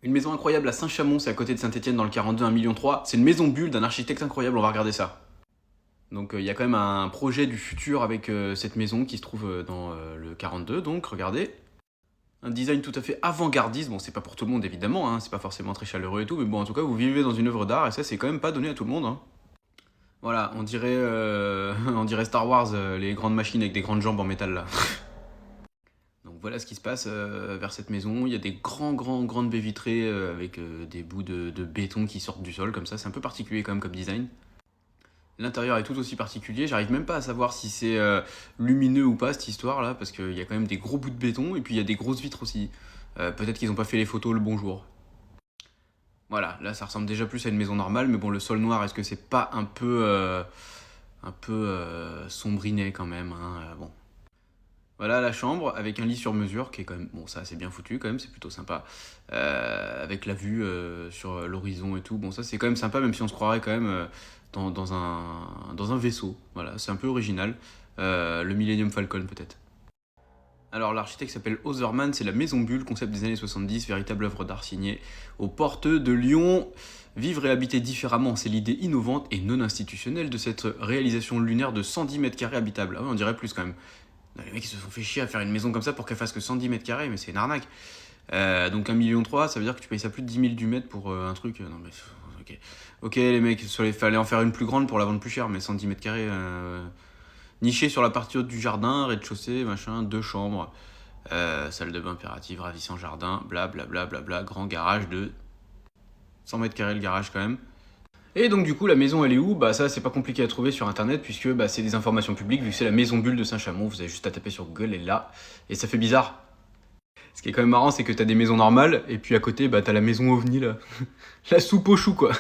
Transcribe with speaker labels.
Speaker 1: Une maison incroyable à Saint-Chamond, c'est à côté de Saint-Étienne dans le 42, 1,3 million. C'est une maison bulle d'un architecte incroyable, on va regarder ça. Donc il y a quand même un projet du futur avec cette maison qui se trouve dans le 42, donc regardez. Un design tout à fait avant-gardiste, bon c'est pas pour tout le monde évidemment, hein, c'est pas forcément très chaleureux et tout, mais bon en tout cas vous vivez dans une œuvre d'art et ça c'est quand même pas donné à tout le monde. Hein. Voilà, on dirait, on dirait Star Wars, les grandes machines avec des grandes jambes en métal là. Donc voilà ce qui se passe vers cette maison. Il y a des grandes baies vitrées avec des bouts de béton qui sortent du sol comme ça. C'est un peu particulier quand même comme design. L'intérieur est tout aussi particulier. J'arrive même pas à savoir si c'est lumineux ou pas cette histoire là parce qu'il y a quand même des gros bouts de béton et puis il y a des grosses vitres aussi. Peut-être qu'ils n'ont pas fait les photos le bon jour. Voilà, là ça ressemble déjà plus à une maison normale, mais bon le sol noir, est-ce que c'est pas un peu sombriné quand même hein, bon. Voilà la chambre avec un lit sur mesure qui est quand même, bon ça c'est bien foutu quand même, c'est plutôt sympa. Avec la vue sur l'horizon et tout, bon ça c'est quand même sympa même si on se croirait quand même dans un vaisseau. Voilà, c'est un peu original. Le Millennium Falcon peut-être. Alors l'architecte s'appelle Otherman, c'est la Maison Bulle, concept des années 70, véritable œuvre d'art signée aux portes de Lyon. Vivre et habiter différemment, c'est l'idée innovante et non institutionnelle de cette réalisation lunaire de 110 mètres carrés habitables. Ah oui, on dirait plus quand même. Non, les mecs ils se sont fait chier à faire une maison comme ça pour qu'elle fasse que 110 mètres carrés, mais c'est une arnaque. Donc 1,3 million, ça veut dire que tu payes ça plus de 10 000 du mètre pour un truc. Non mais ok. Ok les mecs, il fallait en faire une plus grande pour la vendre plus cher, mais 110 mètres carrés... Niché sur la partie haute du jardin, rez-de-chaussée, machin, 2 chambres, salle de bain impérative, ravissant jardin, blablabla, grand garage de 100 mètres carrés le garage quand même. Et donc du coup la maison elle est où? Bah ça c'est pas compliqué à trouver sur internet puisque bah, c'est des informations publiques vu que c'est la maison bulle de Saint-Chamond, vous avez juste à taper sur Google et là, et ça fait bizarre. Ce qui est quand même marrant c'est que t'as des maisons normales et puis à côté bah t'as la maison ovni là, la soupe au chou quoi.